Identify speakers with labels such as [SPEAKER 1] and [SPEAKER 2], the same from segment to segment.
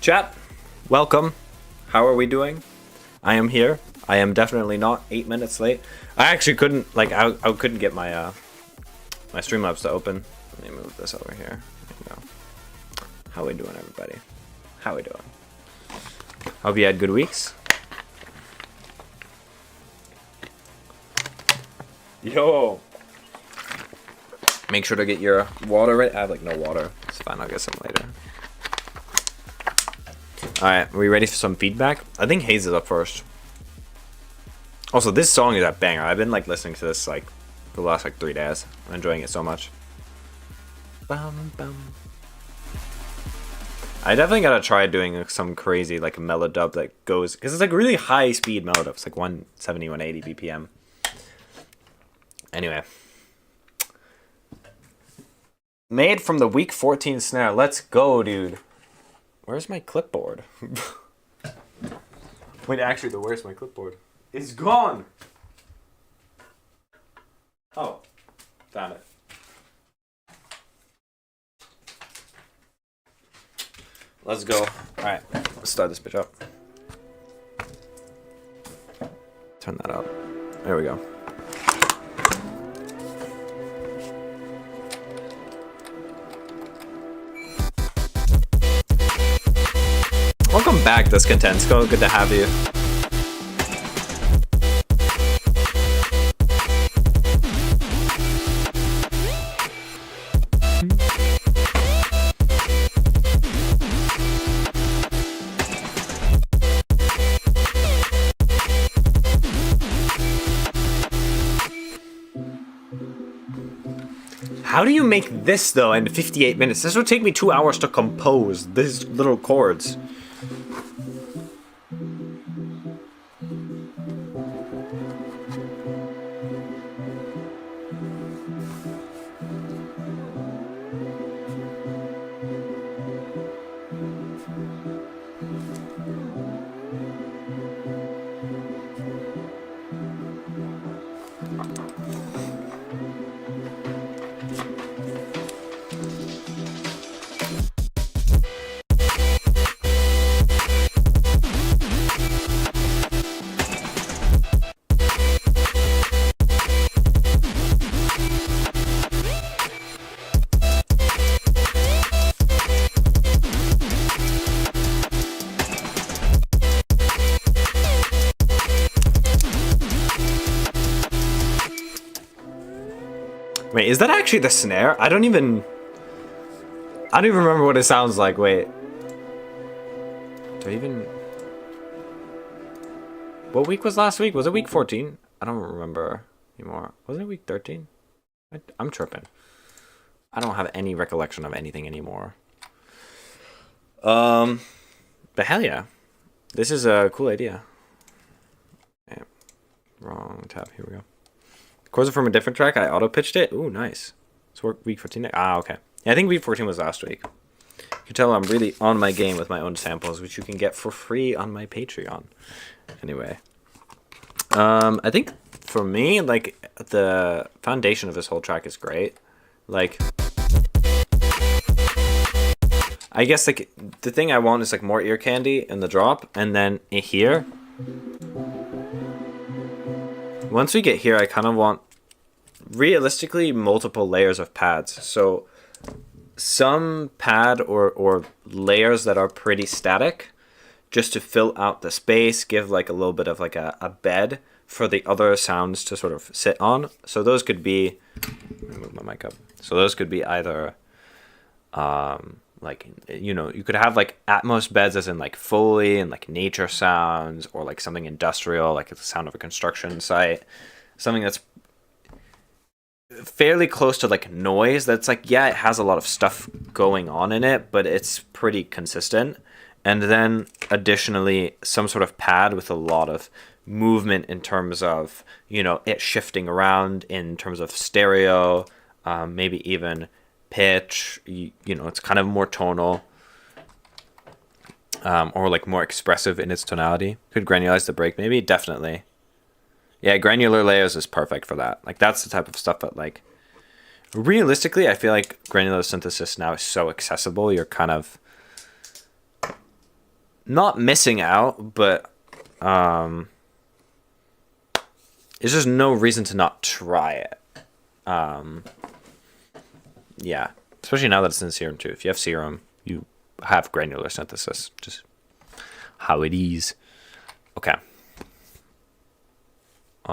[SPEAKER 1] Chat, welcome. How are we doing? I am here. I am definitely not 8 minutes late. I actually couldn't, like, I couldn't get my my Streamlabs to open. Let me move this over here. There you go. How we doing, everybody? How we doing? Hope you had good weeks. Yo. Make sure to get your water ready. I have like no water. It's fine. I'll get some later. Alright, are we ready for some feedback? I think Hayes is up first. Also, this song is a banger. I've been like listening to this like for the last like 3 days. I'm enjoying it so much. Bum, bum. I definitely gotta try doing some crazy like mellow dub that goes, because it's like really high speed mellow dub. It's like 170, 180 BPM. Anyway. Made from the week 14 snare. Let's go, dude. Where's my clipboard? Wait, actually, where's my clipboard? It's gone! Oh. Damn it. Let's go. Alright, let's start this bitch up. Turn that up. There we go. Welcome back, Discontentsko. Good to have you. How do you make this though in 58 minutes? This would take me 2 hours to compose these little chords. Wait, is that actually the snare? I don't even remember what it sounds like. Wait. Do I even... What week was last week? Was it week 14? I don't remember anymore. Wasn't it week 13? I'm tripping. I don't have any recollection of anything anymore. But hell yeah. This is a cool idea. Okay. Wrong tab. Here we go. Chords are from a different track. I auto-pitched it. Ooh, nice. So week 14. Ah, okay. Yeah, I think week 14 was last week. You can tell I'm really on my game with my own samples, which you can get for free on my Patreon. Anyway. I think for me, like, the foundation of this whole track is great. Like, I guess, like, the thing I want is, like, more ear candy in the drop, and then here... Once we get here, I kind of want, realistically, multiple layers of pads. So some pad or layers that are pretty static, just to fill out the space, give like a little bit of like a bed for the other sounds to sort of sit on. So those could be, let me move my mic up. So those could be either, like, you know, you could have like Atmos beds as in like Foley and like nature sounds, or like something industrial, like it's the sound of a construction site. Something that's fairly close to like noise that's like, yeah, it has a lot of stuff going on in it, but it's pretty consistent. And then additionally, some sort of pad with a lot of movement in terms of, you know, it shifting around in terms of stereo, maybe even pitch, you know, it's kind of more tonal, or like more expressive in its tonality. Could granulize the break, maybe? Definitely. Yeah, granular layers is perfect for that. Like, that's the type of stuff that, like, realistically, I feel like granular synthesis now is so accessible. You're kind of not missing out, but there's just no reason to not try it. Yeah, especially now that it's in serum too. If you have serum, you have granular synthesis. Just how it is. Okay.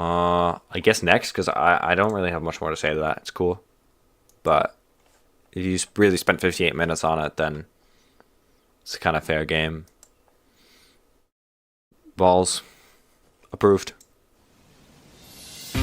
[SPEAKER 1] I guess next, because I don't really have much more to say to that. It's cool. But if you really spent 58 minutes on it, then it's kind of fair game. Balls. Approved.
[SPEAKER 2] In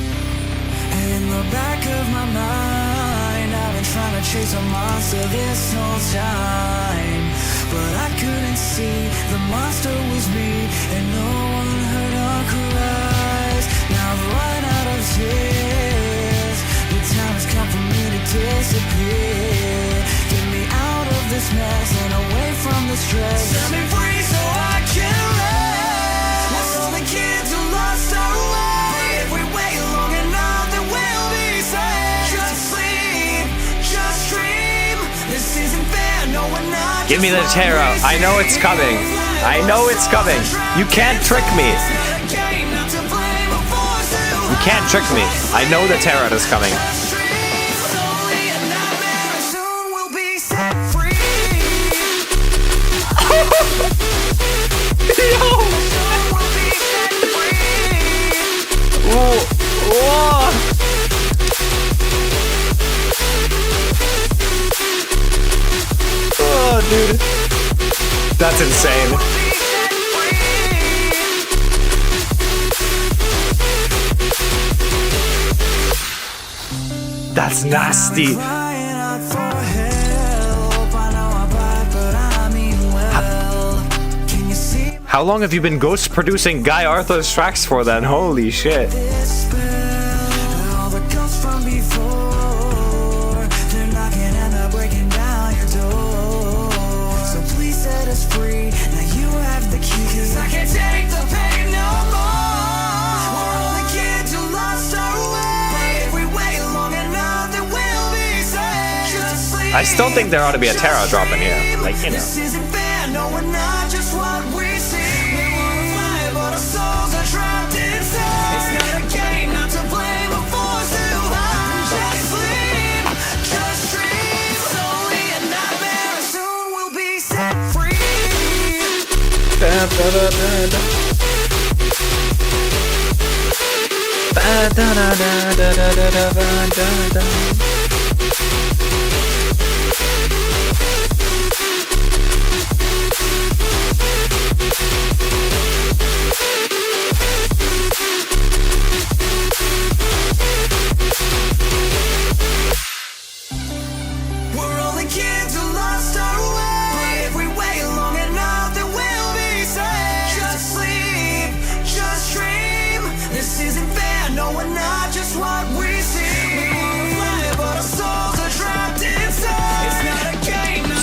[SPEAKER 2] the back of my mind, I've been trying to chase a monster this whole time, but I couldn't see the monster was me, and no one heard our cries. Now I've run out of tears. The time has come for me to disappear. Get me out of this mess and away from the stress. Set me free so I can rest. We're all the kids who lost our way. But if we wait long enough, then we'll be safe. Just sleep, just dream. This isn't fair, no, we're not.
[SPEAKER 1] Give me the terror. I know it's coming. I know it's coming. You can't trick me. You can't trick me. I know the terror is coming. Oh, dude. That's insane. That's nasty. How long have you been ghost producing Guy Arthur's tracks for then? Holy shit. I still think there ought to be a Terra drop in here. Like, you know.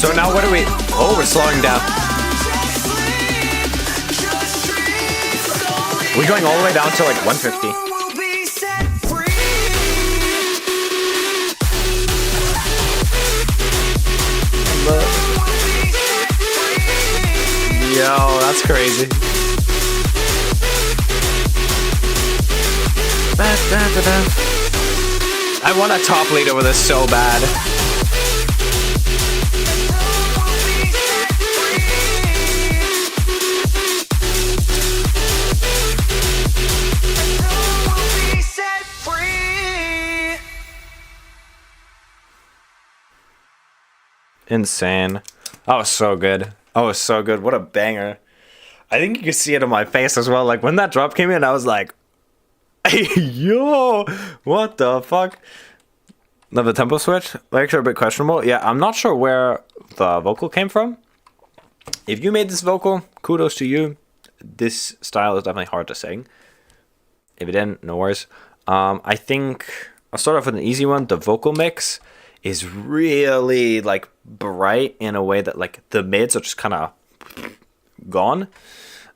[SPEAKER 1] So now what are we? Oh, we're slowing down. We're going all the way down to like 150. Yo, that's crazy. I want a top lead over this so bad. Insane. That was so good. That was so good. What a banger. I think you can see it on my face as well. Like when that drop came in, I was like, hey, yo, what the fuck? Now the tempo switch, lyrics are a bit questionable. Yeah, I'm not sure where the vocal came from. If you made this vocal, kudos to you. This style is definitely hard to sing. If you didn't, no worries. I think I'll start off with an easy one. The vocal mix is really like bright in a way that like the mids are just kind of gone.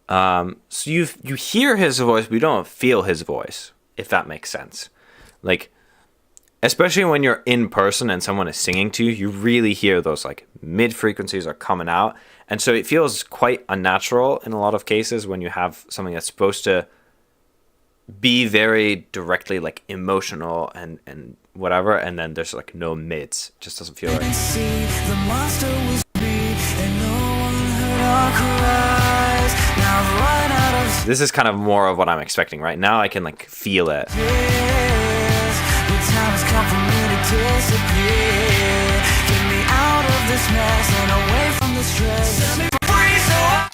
[SPEAKER 1] So you hear his voice, but you don't feel his voice, if that makes sense. Like especially when you're in person and someone is singing to you, you really hear those like mid frequencies are coming out. And so it feels quite unnatural in a lot of cases when you have something that's supposed to be very directly like emotional and whatever, and then there's like no mids. It just doesn't feel right. This is kind of more of what I'm expecting right now. I can like feel it.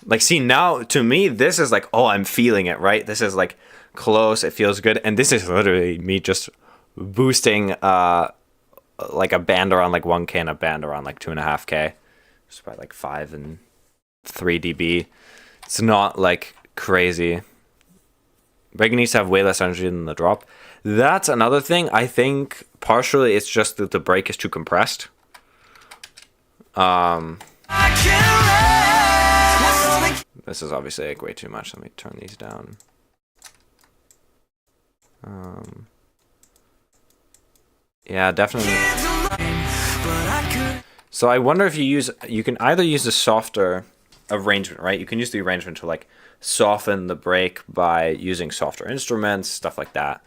[SPEAKER 1] Like, see, now to me this is like, oh, I'm feeling it, right? This is like close, it feels good, and this is literally me just boosting like a band around like 1k and a band around like 2.5k, just by like 5 and 3 dB. It's not like crazy. Break needs to have way less energy than the drop. That's another thing. I think partially it's just that the break is too compressed. This is obviously like way too much. Let me turn these down. Yeah, definitely. So I wonder if you can either use a softer arrangement, right? You can use the arrangement to like soften the break by using softer instruments, stuff like that.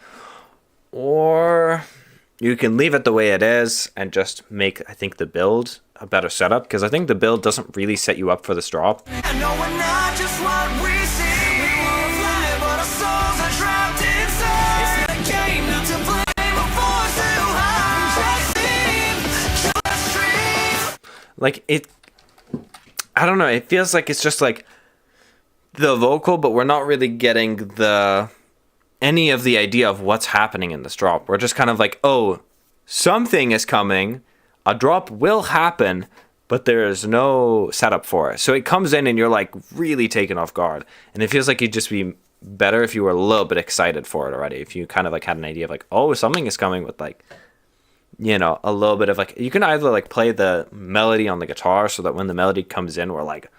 [SPEAKER 1] Or you can leave it the way it is and just make, I think, the build a better setup, because I think the build doesn't really set you up for this drop. Like it, I don't know, it feels like it's just like the vocal, but we're not really getting any of the idea of what's happening in this drop. We're just kind of like, oh, something is coming, a drop will happen, but there's no setup for it. So it comes in and you're like really taken off guard. And it feels like it'd just be better if you were a little bit excited for it already. If you kind of like had an idea of like, oh, something is coming with like, you know, a little bit of like, you can either like play the melody on the guitar so that when the melody comes in, we're like,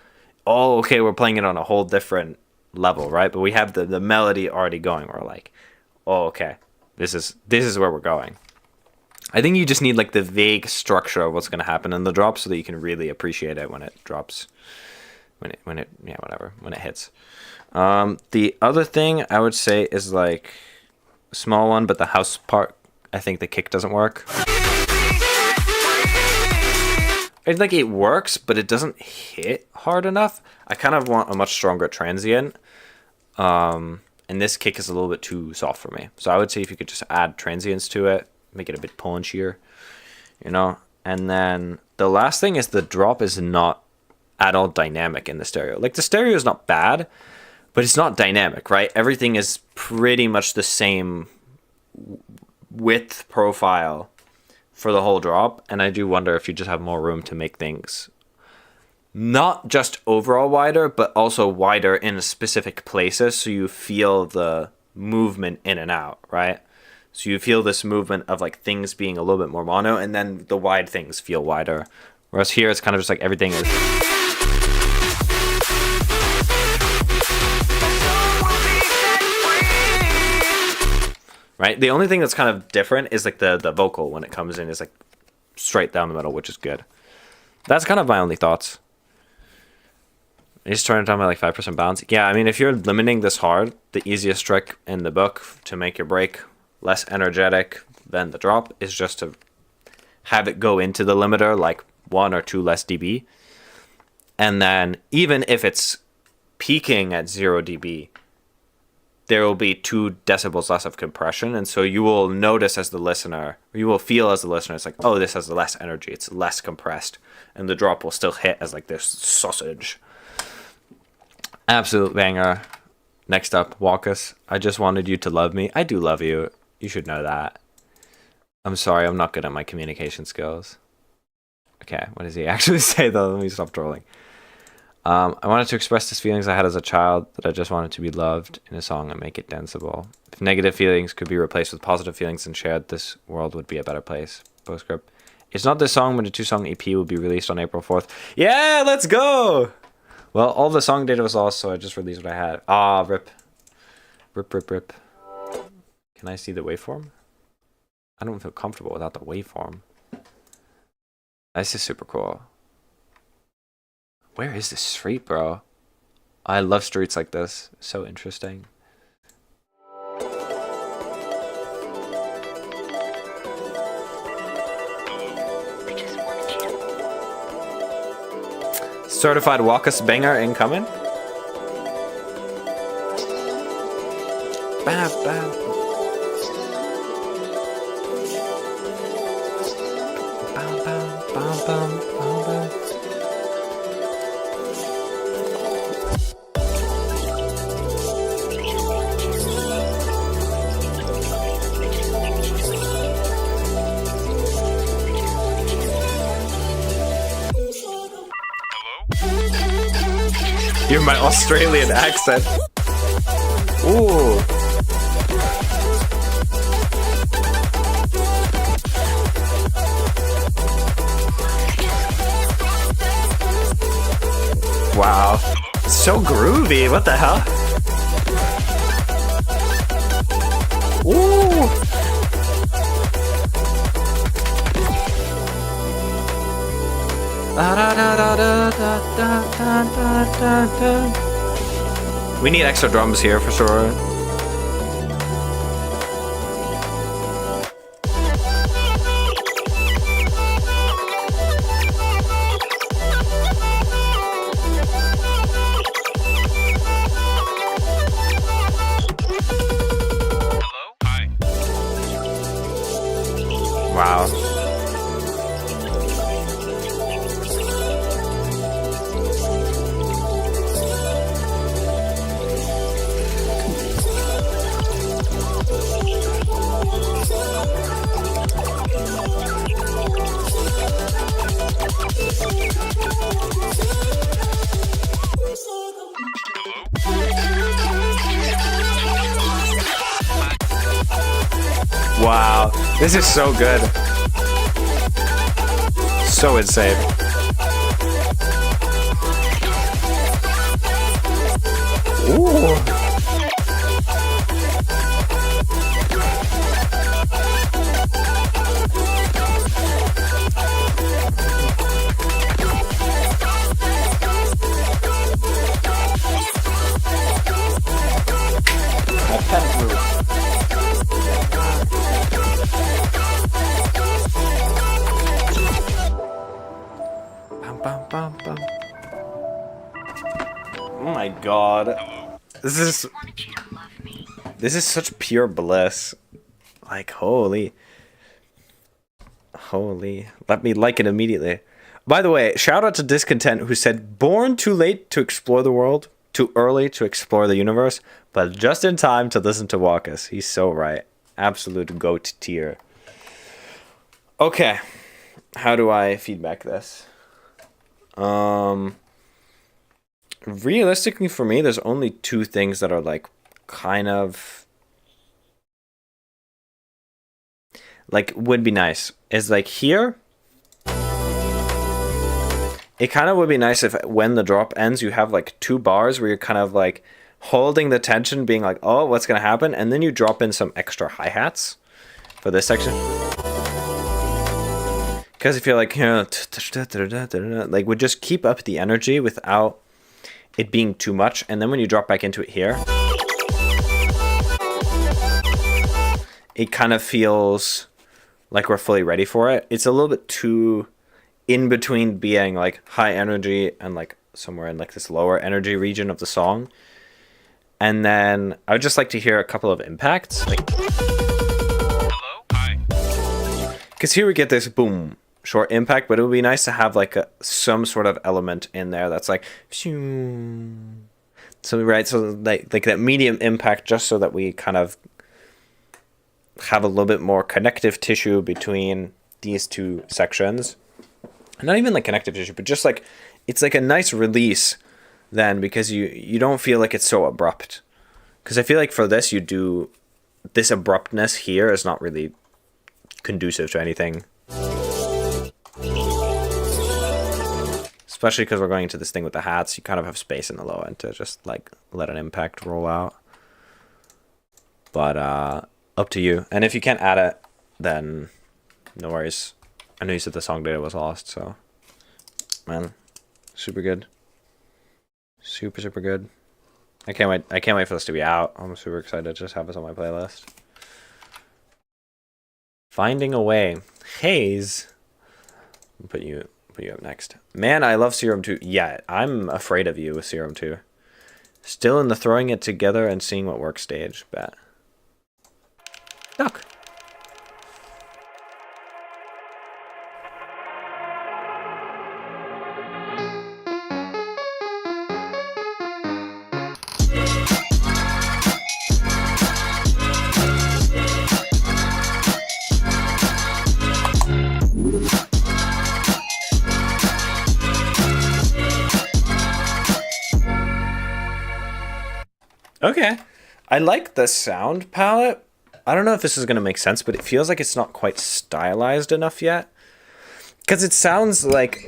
[SPEAKER 1] oh, okay, we're playing it on a whole different level, right? But we have the melody already going. We're like, oh, okay, this is where we're going. I think you just need like the vague structure of what's going to happen in the drop so that you can really appreciate it when it drops, when it hits. The other thing I would say is like a small one, but the house part, I think the kick doesn't work. It's like it works, but it doesn't hit hard enough. I kind of want a much stronger transient. And this kick is a little bit too soft for me. So I would say if you could just add transients to it, make it a bit punchier, you know? And then the last thing is the drop is not at all dynamic in the stereo. Like the stereo is not bad, but it's not dynamic, right? Everything is pretty much the same width profile for the whole drop, and I do wonder if you just have more room to make things not just overall wider, but also wider in specific places so you feel the movement in and out, right? So you feel this movement of like things being a little bit more mono, and then the wide things feel wider. Whereas here it's kind of just like everything is... Right? The only thing that's kind of different is like the vocal when it comes in is like straight down the middle, which is good. That's kind of my only thoughts. I just turn it down by like 5% bounce. Yeah, I mean, if you're limiting this hard, the easiest trick in the book to make your break less energetic than the drop is just to have it go into the limiter like 1 or 2 less dB. And then even if it's peaking at 0 dB, there will be 2 decibels less of compression, and so you will notice as the listener, or you will feel as the listener, it's like, oh, this has less energy, it's less compressed, and the drop will still hit as like this sausage. Absolute banger. Next up, Walkus. I just wanted you to love me. I do love you. You should know that. I'm sorry, I'm not good at my communication skills. Okay, what does he actually say though? Let me stop trolling. I wanted to express these feelings I had as a child, that I just wanted to be loved in a song and make it danceable. If negative feelings could be replaced with positive feelings and shared, this world would be a better place. Postscript. It's not this song, but a 2-song EP will be released on April 4th. Yeah, let's go! Well, all the song data was lost, so I just released what I had. Ah, rip. Rip, rip, rip. Can I see the waveform? I don't feel comfortable without the waveform. This is super cool. Where is this street, bro? I love streets like this. So interesting. Certified Walkus banger incoming. Bam, bam. Bam, bam, bam, bam, bam, bam. You're my Australian accent. Ooh. Wow. So groovy. What the hell? Ooh. We need extra drums here for sure. Wow. Wow, this is so good. So insane. Ooh. My pen moved. Oh my god. This is such pure bliss. Like holy. Let me like it immediately. By the way, shout out to Discontent who said born too late to explore the world, too early to explore the universe, but just in time to listen to Walkus. He's so right. Absolute goat tier. Okay. How do I feedback this? Realistically for me, there's only two things that are like kind of like would be nice. Is like here, it kind of would be nice if when the drop ends you have like two bars where you're kind of like holding the tension, being like, oh, what's gonna happen, and then you drop in some extra hi-hats for this section. Because I feel like, you know, like would just keep up the energy without it being too much, and then when you drop back into it here, it kind of feels like we're fully ready for it. It's a little bit too in between being like high energy and like somewhere in like this lower energy region of the song. And then I would just like to hear a couple of impacts, like, hello, hi. Because here we get this boom, short impact, but it would be nice to have like some sort of element in there that's like, so right, so like that medium impact, just so that we kind of have a little bit more connective tissue between these two sections. Not even like connective tissue, but just like it's like a nice release then, because you don't feel like it's so abrupt. Because I feel like for this, this abruptness here is not really conducive to anything. Especially because we're going into this thing with the hats, you kind of have space in the low end to just like let an impact roll out. But up to you. And if you can't add it, then no worries. I know you said the song data was lost, so man, super good. Super good. I can't wait for this to be out. I'm super excited to just have this on my playlist. Finding a Way. Haze. I'll put you up next. Man, I love Serum 2. Yeah, I'm afraid of you with Serum 2. Still in the throwing it together and seeing what works stage. Bet. Duck. Okay. I like the sound palette. I don't know if this is going to make sense, but it feels like it's not quite stylized enough yet. Because it sounds like,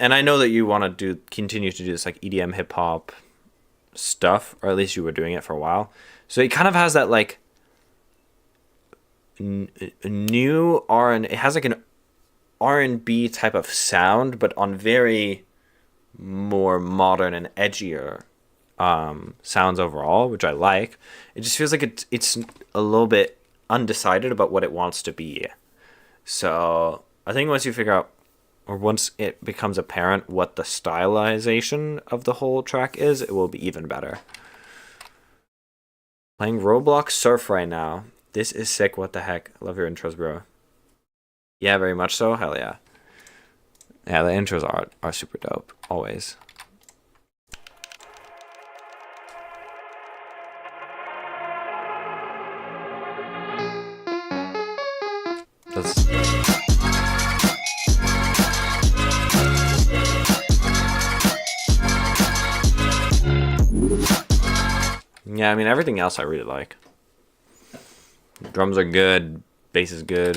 [SPEAKER 1] and I know that you want to continue to do this like EDM hip hop stuff, or at least you were doing it for a while. So it kind of has that like new it has like an R&B type of sound, but on very more modern and edgier sounds overall, which I like. It just feels like it's a little bit undecided about what it wants to be. So I think once you figure out, or once it becomes apparent what the stylization of the whole track is, it will be even better. Playing Roblox Surf right now. This is sick. What the heck? I love your intros, bro. Yeah, very much so. Hell yeah. Yeah, the intros are super dope. Always. Yeah, I mean, everything else I really like. Drums are good, bass is good.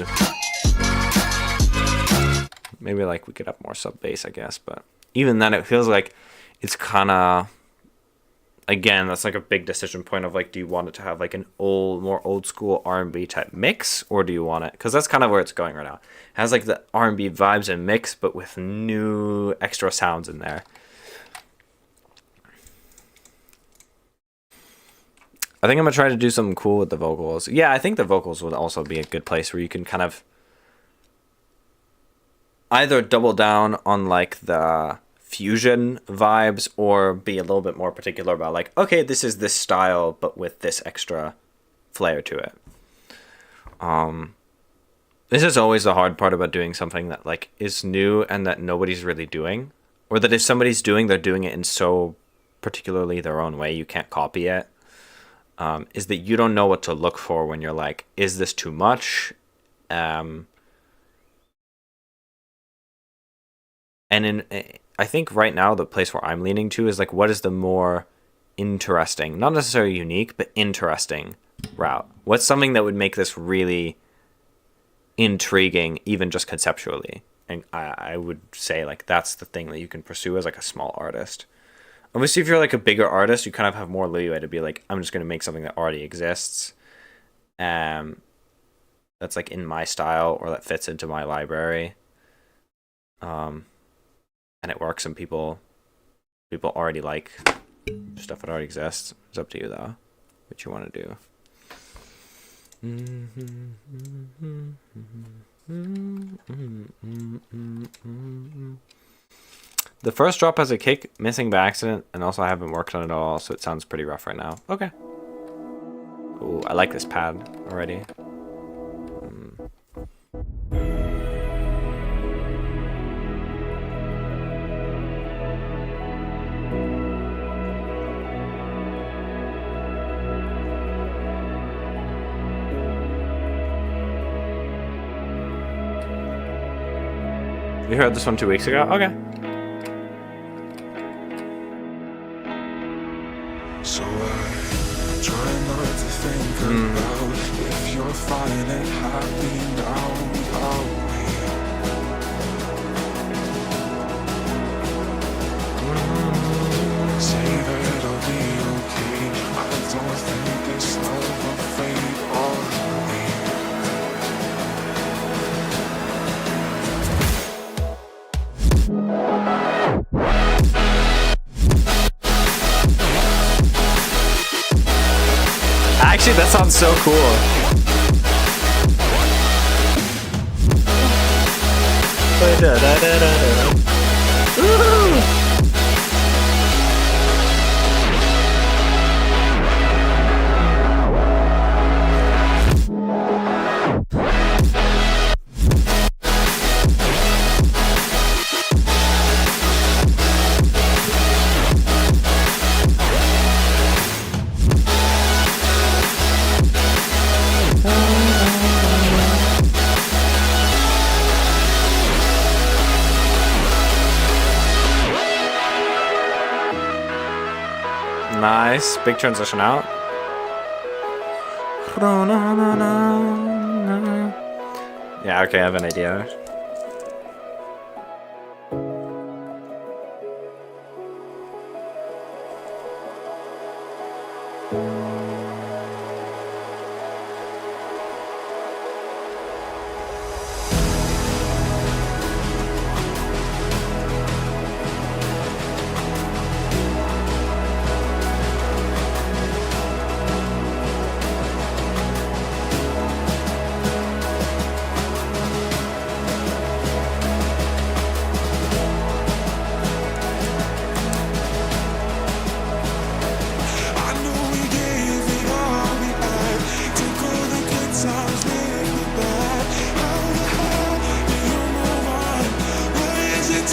[SPEAKER 1] Maybe like we could have more sub bass, I guess, but even then it feels like it's kind of, again, that's like a big decision point of like, do you want it to have like an more old school R&B type mix, or do you want it, because that's kind of where it's going right now. It has like the R&B vibes and mix, but with new extra sounds in there. I think I'm gonna try to do something cool with the vocals. Yeah, I think the vocals would also be a good place where you can kind of either double down on like the fusion vibes, or be a little bit more particular about like, okay, this is this style but with this extra flair to it. This is always the hard part about doing something that like is new and that nobody's really doing, or that if somebody's doing, they're doing it in so particularly their own way you can't copy it. Is that you don't know what to look for when you're like, is this too much? And I think right now the place where I'm leaning to is like, what is the more interesting, not necessarily unique, but interesting route? What's something that would make this really intriguing, even just conceptually? And I would say like that's the thing that you can pursue as like a small artist. Obviously, if you're like a bigger artist, you kind of have more leeway to be like, I'm just going to make something that already exists. That's like in my style, or that fits into my library. And it works, and people already like stuff that already exists. It's up to you though, what you want to do. The first drop has a kick missing by accident, and also I haven't worked on it at all, so it sounds pretty rough right now. Okay. Ooh, I like this pad already. You heard this one 2 weeks ago? Okay.
[SPEAKER 3] So I try not to think about if you're fine and happy now. Say that it'll be okay. I don't think this love will fade on me.
[SPEAKER 1] Actually, that sounds so cool. Woohoo! Nice. Big transition out. Yeah, okay, I have an idea.
[SPEAKER 3] I know we gave it all we had. Took all the good times, left the bad. How the hell do you move on? Why is it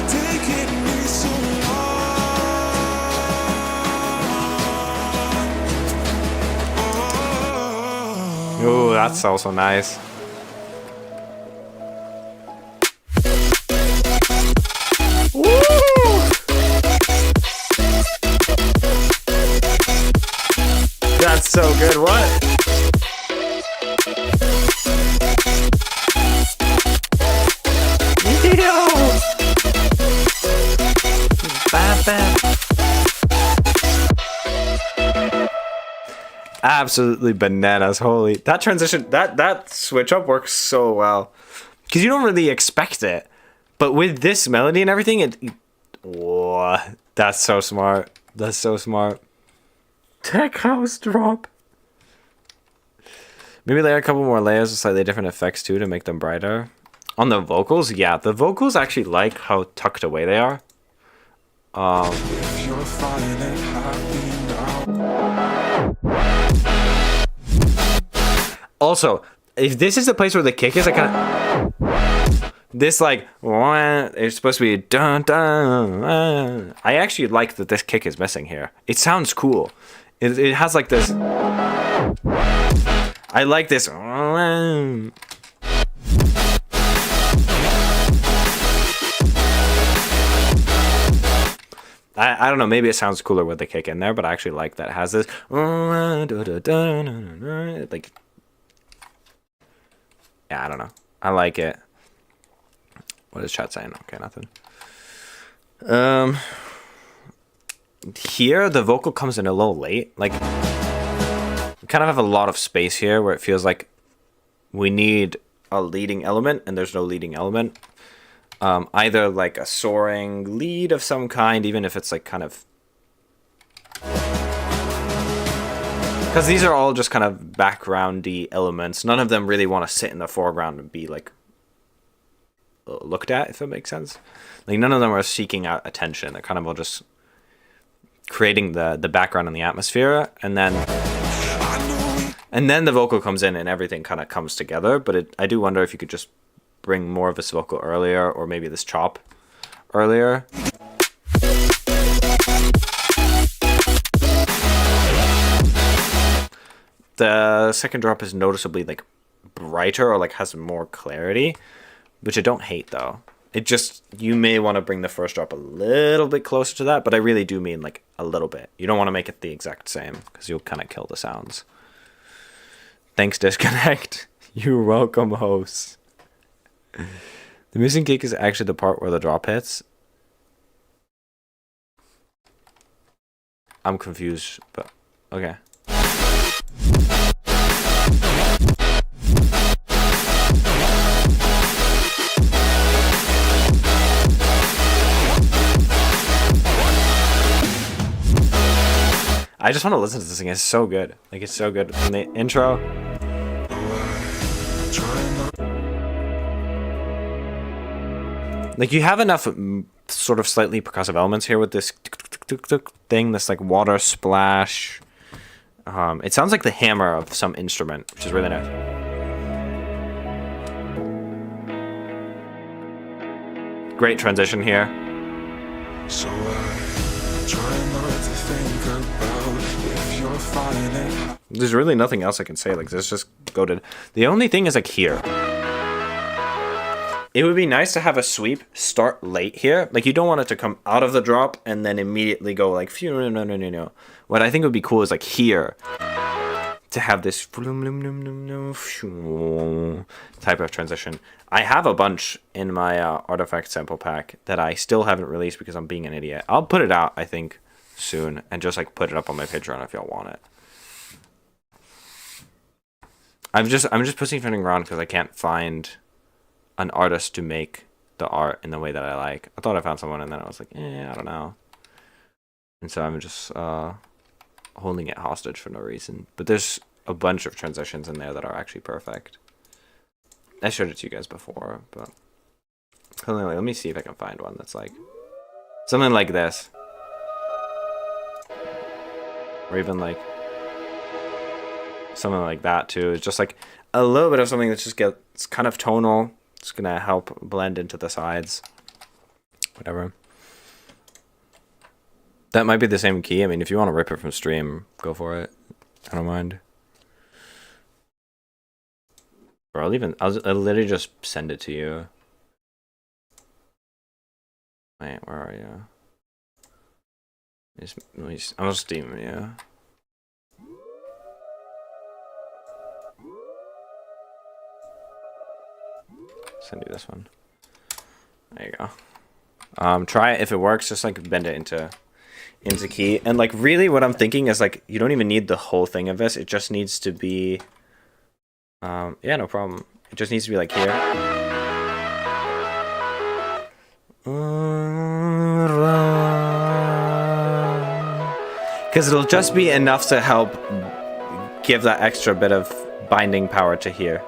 [SPEAKER 3] taking me so long?
[SPEAKER 1] Ooh, that's also nice. That's so good. What? Yo! Absolutely bananas. Holy. That transition, that switch up works so well. Because you don't really expect it. But with this melody and everything, whoa, that's so smart. That's so smart. Tech house drop. Maybe layer a couple more layers with slightly different effects too to make them brighter. On the vocals, yeah, the vocals actually like how tucked away they are.
[SPEAKER 3] If you're finding it happy now.
[SPEAKER 1] Also, if this is the place where the kick is, I kind of this like it's supposed to be dun dun. I actually like that this kick is missing here. It sounds cool. It has like this. I like this. I don't know, maybe it sounds cooler with the kick in there, but I actually like that it has this like, yeah, I don't know. I like it. What is chat saying? Okay, nothing. Here the vocal comes in a little late. Like, we kind of have a lot of space here where it feels like we need a leading element and there's no leading element. Either like a soaring lead of some kind, even if it's like kind of, because these are all just kind of backgroundy elements. None of them really want to sit in the foreground and be like looked at, if it makes sense. Like none of them are seeking out attention. They're kind of all just creating the background and the atmosphere, and then the vocal comes in and everything kind of comes together. But I do wonder if you could just bring more of this vocal earlier, or maybe this chop earlier. The second drop is noticeably like brighter, or like has more clarity, which I don't hate though. It just, you may want to bring the first drop a little bit closer to that, but I really do mean like a little bit. You don't want to make it the exact same because you'll kind of kill the sounds. Thanks, Disconnect. You're welcome, host. The missing kick is actually the part where the drop hits. I'm confused, but okay. I just want to listen to this thing. It's so good. Like, it's so good. From the intro. Like, you have enough sort of slightly percussive elements here with this thing, this like water splash. It sounds like the hammer of some instrument, which is really nice. Great transition here.
[SPEAKER 3] So I try not to think about if you're fine.
[SPEAKER 1] There's really nothing else I can say. Like, this just goated. The only thing is like here. It would be nice to have a sweep start late here. Like, you don't want it to come out of the drop and then immediately go like, phew, no. What I think would be cool is like here to have this type of transition. I have a bunch in my artifact sample pack that I still haven't released because I'm being an idiot. I'll put it out, I think, soon and just like put it up on my Patreon if y'all want it. I'm just pussyfooting around because I can't find an artist to make the art in the way that I like. I thought I found someone and then I was like, I don't know. And so I'm just holding it hostage for no reason. But there's a bunch of transitions in there that are actually perfect. I showed it to you guys before, but let me see if I can find one that's like something like this. Or even like something like that too. It's just like a little bit of something that just gets kind of tonal. It's gonna help blend into the sides. Whatever. That might be the same key. I mean, if you want to rip it from stream, go for it. I don't mind. Or I'll literally just send it to you. Wait, where are you? I'm just steaming you. Send you this one. There you go. Try it. If it works, just like bend it into key. And like really what I'm thinking is like you don't even need the whole thing of this. It just needs to be yeah, no problem. It just needs to be like here. Because it'll just be enough to help give that extra bit of binding power to here.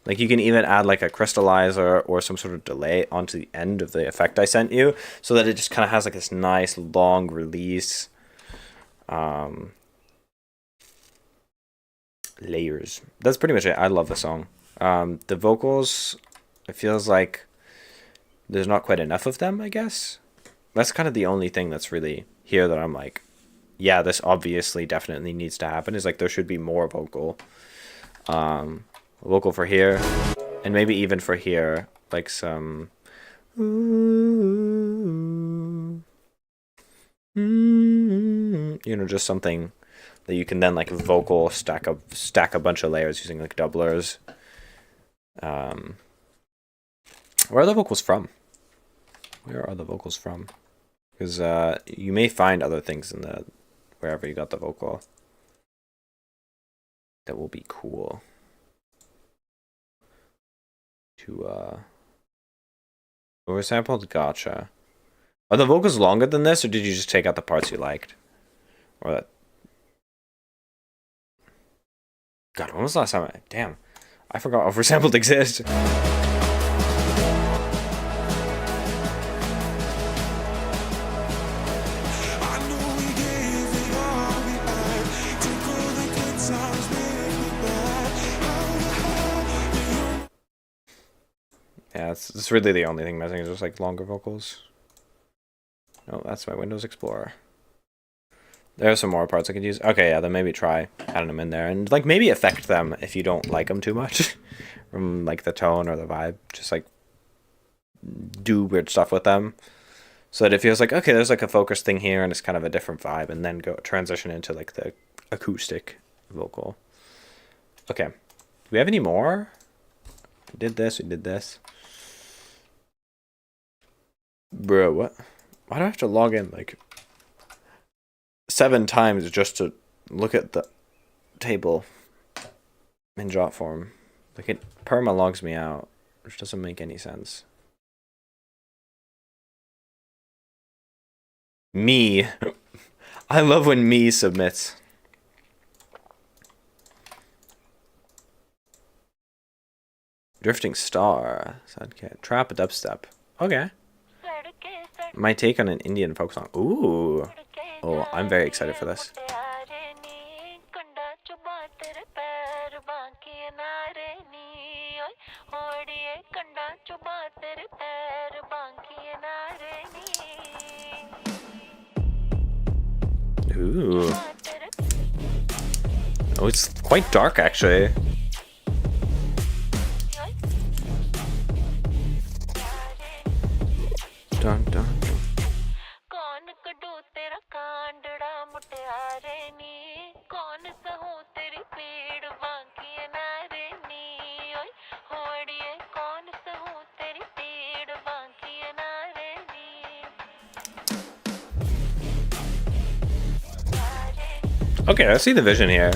[SPEAKER 1] Like you can even add like a crystallizer or some sort of delay onto the end of the effect I sent you so that it just kind of has like this nice long release. Layers. That's pretty much it. I love the song. The vocals, it feels like there's not quite enough of them, I guess. That's kind of the only thing that's really here that I'm like, yeah, this obviously definitely needs to happen, is like there should be more vocal. Vocal for here, and maybe even for here, like some you know, just something that you can then like vocal stack a bunch of layers using like doublers. Where are the vocals from? Where are the vocals from? Because you may find other things in the wherever you got the vocal that will be cool to oversampled. Gotcha. Are the vocals longer than this, or did you just take out the parts you liked? Or that? God, when was the last time damn, I forgot oversampled exists. Yeah, it's really the only thing missing is just like longer vocals. Oh, that's my Windows Explorer. There are some more parts I could use. Okay, yeah, then maybe try adding them in there and like maybe affect them if you don't like them too much from like the tone or the vibe. Just like do weird stuff with them so that it feels like, okay, there's like a focus thing here and it's kind of a different vibe, and then go transition into like the acoustic vocal. Okay, do we have any more? We did this. Bro, what? Why do I have to log in like 7 times just to look at the table in Jotform? Like it perma logs me out, which doesn't make any sense. Me. I love when me submits. Drifting Star. Sidecat. Trap dubstep. Okay. My take on an Indian folk song. Ooh. Oh, I'm very excited for this. Ooh. Oh, it's quite dark actually. Dun, dun, dun. Okay, I see the vision here.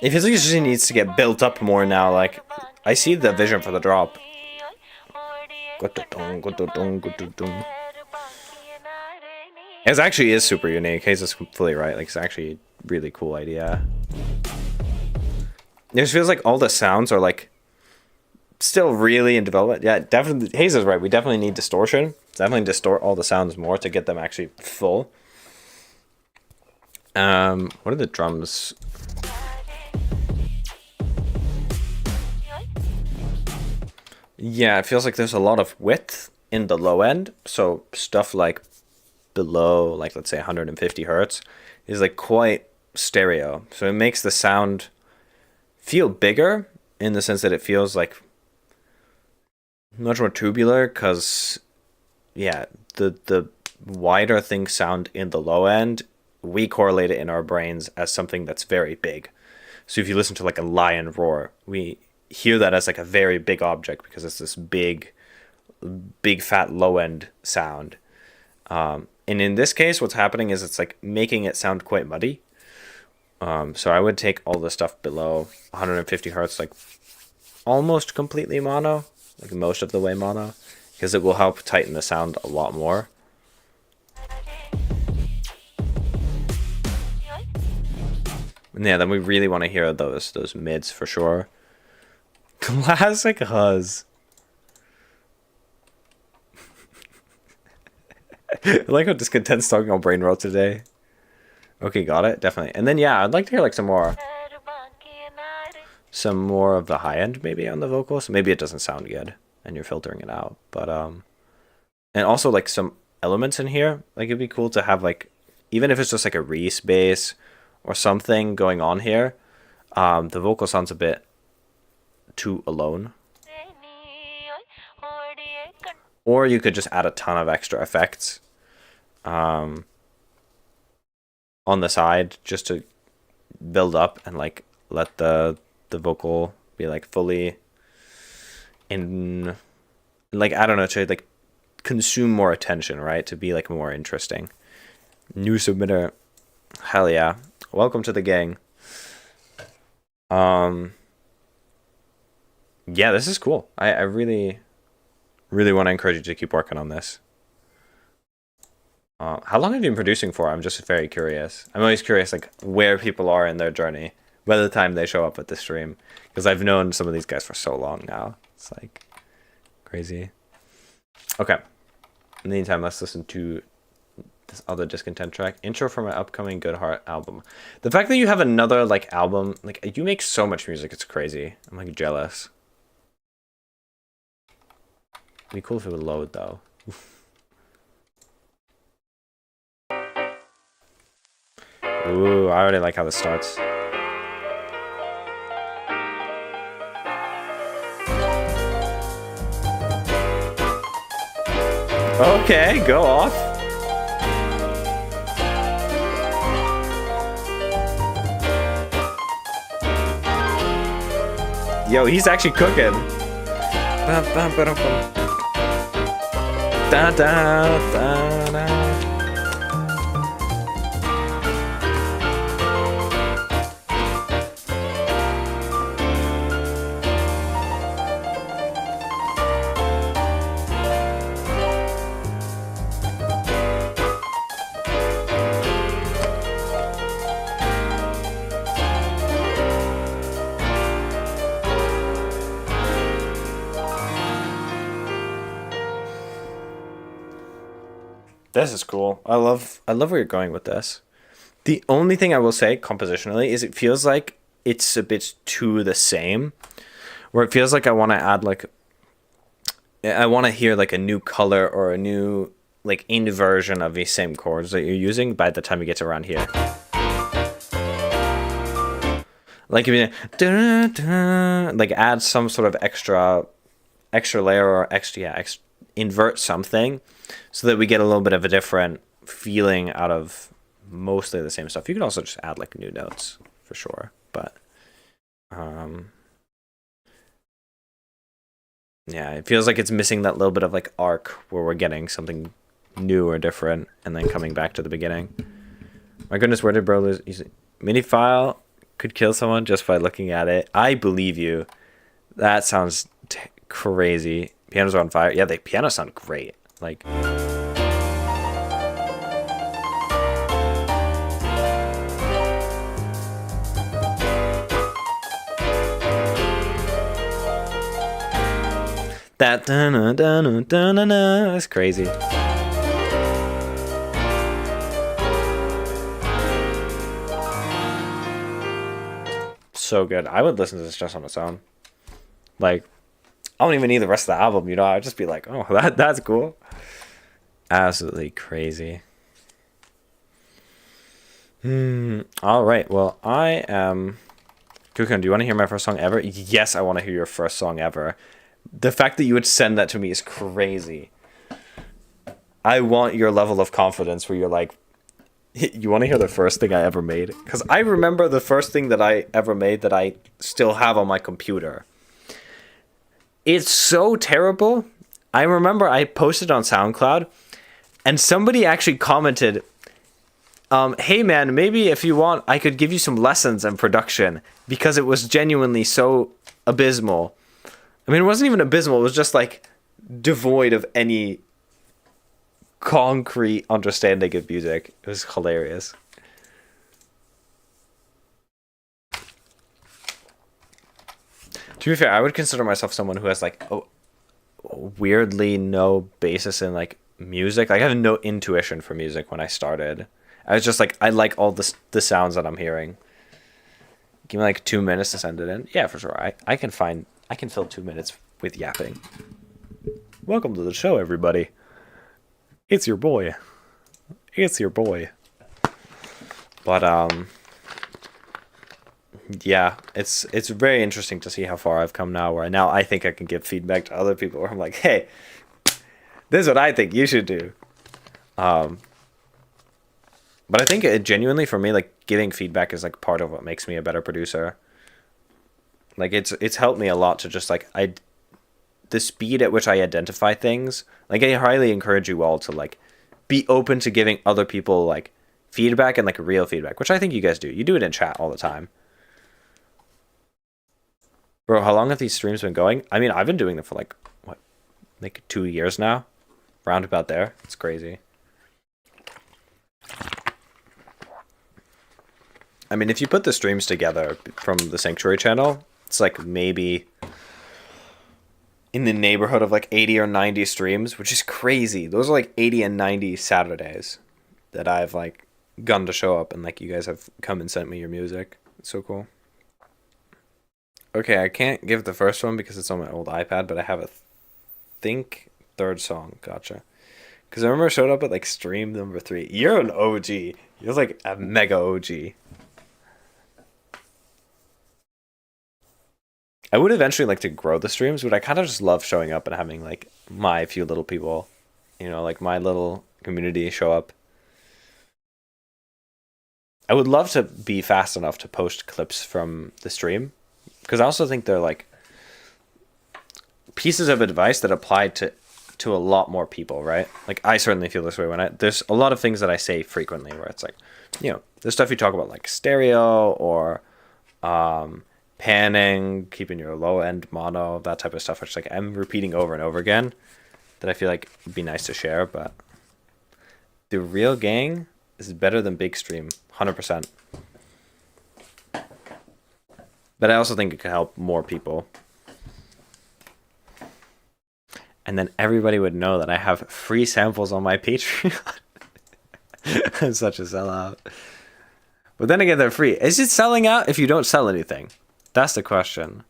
[SPEAKER 1] It feels like it just needs to get built up more now. Like, I see the vision for the drop. It actually is super unique. Hayes is completely right. Like, it's actually a really cool idea. It just feels like all the sounds are like still really in development. Yeah, definitely. Hayes is right. We definitely need distortion. Definitely distort all the sounds more to get them actually full. What are the drums? Yeah, it feels like there's a lot of width in the low end. So stuff like below, like let's say 150 hertz, is like quite stereo. So it makes the sound feel bigger in the sense that it feels like much more tubular. Because yeah, the wider things sound in the low end, we correlate it in our brains as something that's very big. So if you listen to like a lion roar, we hear that as like a very big object because it's this big fat low end sound. And in this case, what's happening is it's like making it sound quite muddy. So I would take all the stuff below 150 hertz, like almost completely mono, like most of the way mono, because it will help tighten the sound a lot more. And yeah, then we really want to hear those mids for sure. Classic Huzz. I like how Discontent's talking on brain rot today. Okay, got it, definitely. And then yeah, I'd like to hear like some more of the high end maybe on the vocals. Maybe it doesn't sound good and you're filtering it out, but and also like some elements in here. Like it'd be cool to have like, even if it's just like a Reese bass or something going on here. The vocal sounds a bit too alone. Or you could just add a ton of extra effects on the side just to build up and like let the vocal be like fully in, like, I don't know, to like consume more attention, right? To be like more interesting. New submitter. Hell yeah. Welcome to the gang. Yeah, this is cool. I really want to encourage you to keep working on this. How long have you been producing for? I'm just very curious. I'm always curious, like, where people are in their journey by the time they show up at the stream. Because I've known some of these guys for so long now. It's, like, crazy. Okay. In the meantime, let's listen to this other Discontent track. Intro for my upcoming Good Heart album. The fact that you have another, like, album, like, you make so much music, it's crazy. I'm, like, jealous. It'd be cool if it would load, though. Ooh, I already like how this starts. Okay, go off. Yo, he's actually cooking. Da, da, da, da. This is cool. I love where you're going with this. The only thing I will say compositionally is it feels like it's a bit too the same. Where it feels like I want to add like, I want to hear like a new color or a new like inversion of these same chords that you're using by the time you get to around here. Like if you like add some sort of extra layer or invert something so that we get a little bit of a different feeling out of mostly the same stuff. You can also just add like new notes for sure, but yeah, it feels like it's missing that little bit of like arc where we're getting something new or different and then coming back to the beginning. My goodness, where did bro lose? MIDI file could kill someone just by looking at it. I believe you. That sounds crazy. Pianos are on fire. Yeah, the pianos sound great. Like that that's crazy. So good. I would listen to this just on its own. Like, I don't even need the rest of the album, you know? I'd just be like, oh, that's cool. Absolutely crazy. All right. Well, I am... Kukun, do you want to hear my first song ever? Yes, I want to hear your first song ever. The fact that you would send that to me is crazy. I want your level of confidence where you're like, you want to hear the first thing I ever made? Because I remember the first thing that I ever made that I still have on my computer. It's so terrible. I remember I posted on SoundCloud and somebody actually commented, hey man, maybe if you want, I could give you some lessons in production because it was genuinely so abysmal. I mean, it wasn't even abysmal. It was just like devoid of any concrete understanding of music. It was hilarious. To be fair, I would consider myself someone who has like weirdly no basis in like music. Like, I have no intuition for music when I started. I was just like, I like all the sounds that I'm hearing. Give me like 2 minutes to send it in. Yeah, for sure. I can fill 2 minutes with yapping. Welcome to the show, everybody. It's your boy. But yeah, it's very interesting to see how far I've come now, where now I think I can give feedback to other people where I'm like, hey, this is what I think you should do. But I think it genuinely, for me, like, giving feedback is like part of what makes me a better producer. Like, it's helped me a lot to just like the speed at which I identify things. Like, I highly encourage you all to like be open to giving other people like feedback and like real feedback, which I think you guys do. You do it in chat all the time. Bro, how long have these streams been going? I mean, I've been doing them for like, what, like 2 years now? Round about there. It's crazy. I mean, if you put the streams together from the Sanctuary channel, it's like maybe in the neighborhood of like 80 or 90 streams, which is crazy. Those are like 80 and 90 Saturdays that I've like gone to show up and like you guys have come and sent me your music. It's so cool. Okay, I can't give the first one because it's on my old iPad, but I have a third song. Gotcha. Because I remember I showed up at like stream number 3. You're an OG. You're like a mega OG. I would eventually like to grow the streams, but I kind of just love showing up and having like my few little people, you know, like my little community show up. I would love to be fast enough to post clips from the stream, because I also think they're like pieces of advice that apply to a lot more people, right? Like, I certainly feel this way when there's a lot of things that I say frequently where it's like, you know, the stuff you talk about like stereo or panning, keeping your low end mono, that type of stuff, which like I'm repeating over and over again, that I feel like would be nice to share. But the real gang is better than big stream, 100%. But I also think it could help more people. And then everybody would know that I have free samples on my Patreon. Such a sellout. But then again, they're free. Is it selling out if you don't sell anything? That's the question.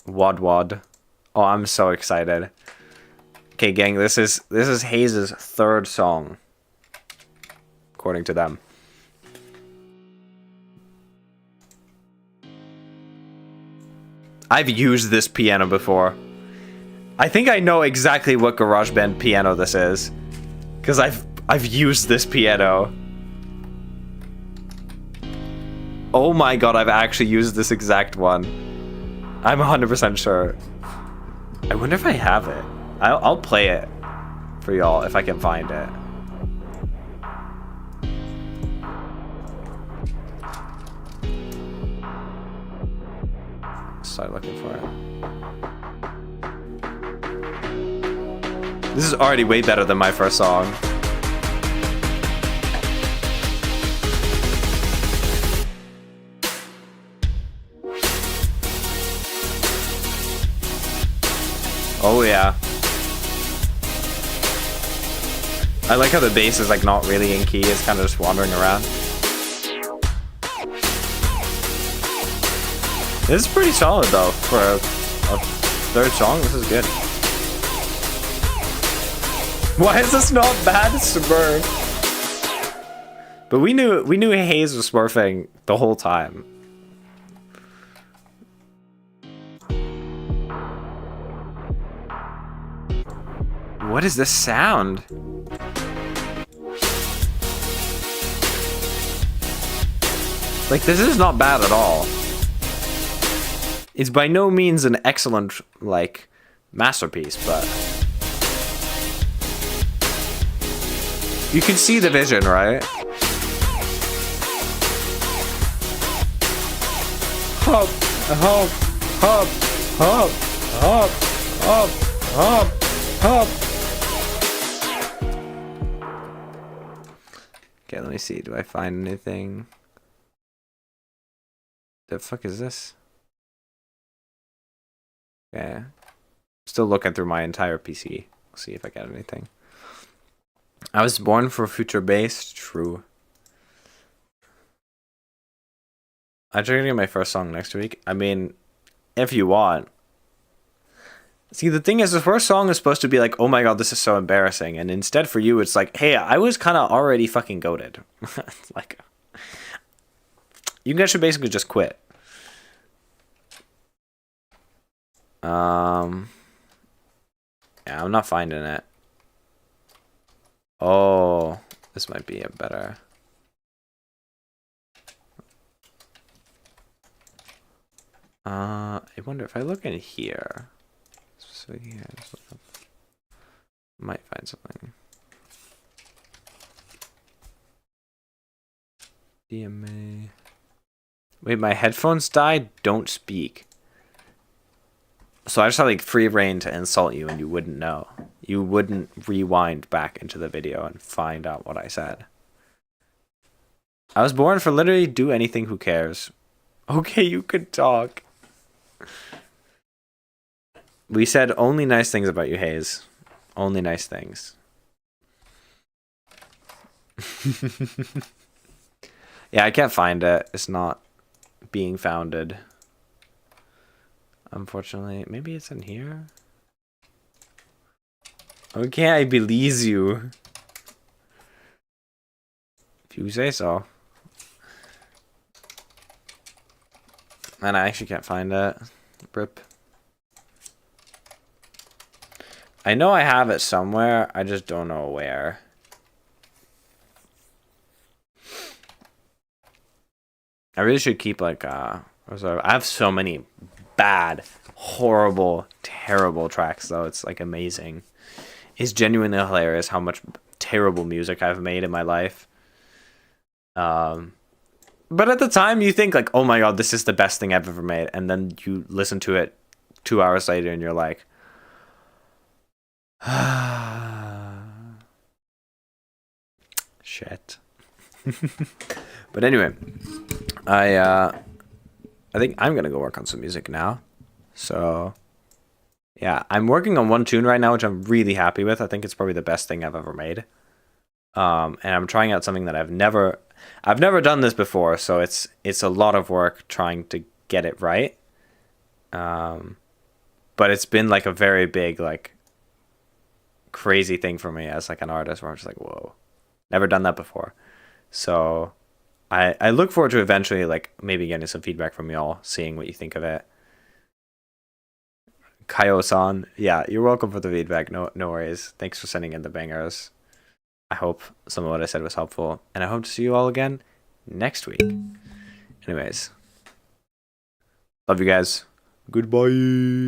[SPEAKER 1] Wad Wad. Oh, I'm so excited. Okay, gang, this is Hayes' third song, according to them. I've used this piano before. I think I know exactly what GarageBand piano this is, because I've used this piano. Oh my god, I've actually used this exact one. I'm 100% sure. I wonder if I have it. I'll play it for y'all if I can find it. Start looking for it. This is already way better than my first song. Oh yeah. I like how the bass is like not really in key, it's kind of just wandering around. This is pretty solid though for a third song. This is good. Why is this not bad, Smurf? But we knew Hayes was smurfing the whole time. What is this sound? Like, this is not bad at all. It's by no means an excellent, like, masterpiece, but you can see the vision, right? Hop, hop, hop, hop, hop, hop, hop, hop. Okay, let me see. Do I find anything? The fuck is this? Okay. Still looking through my entire PC. We'll see if I get anything. I was born for future bass. True. I'm trying to get my first song next week. I mean, if you want. See, the thing is, the first song is supposed to be like, oh my god, this is so embarrassing. And instead for you, it's like, hey, I was kind of already fucking goated. Like, you guys should basically just quit. Yeah, I'm not finding it. Oh, this might be a better. I wonder if I look in here. So yeah, might find something. DMA. Wait, my headphones died? Don't speak. So I just had like free reign to insult you and you wouldn't know. You wouldn't rewind back into the video and find out what I said. I was born for literally do anything, who cares? Okay, you could talk. We said only nice things about you, Hayes. Only nice things. Yeah, I can't find it. It's not being founded. Unfortunately. Maybe it's in here? Okay, I believe you. If you say so. And I actually can't find it. Rip. I know I have it somewhere. I just don't know where. I really should keep like I have so many bad, horrible, terrible tracks though. It's like amazing. It's genuinely hilarious how much terrible music I've made in my life. But at the time you think like, oh my god, this is the best thing I've ever made, and then you listen to it 2 hours later and you're like, shit. But anyway, I think I'm gonna go work on some music now. So Yeah, I'm working on one tune right now, which I'm really happy with. I think it's probably the best thing I've ever made. And I'm trying out something that I've never done this before, so it's a lot of work trying to get it right. But it's been like a very big, like, crazy thing for me as like an artist, where I'm just like, whoa, never done that before. So I look forward to eventually, like, maybe getting some feedback from y'all, seeing what you think of it. Kaio-san, yeah, you're welcome for the feedback. No worries. Thanks for sending in the bangers. I hope some of what I said was helpful, and I hope to see you all again next week. Anyways, love you guys. Goodbye.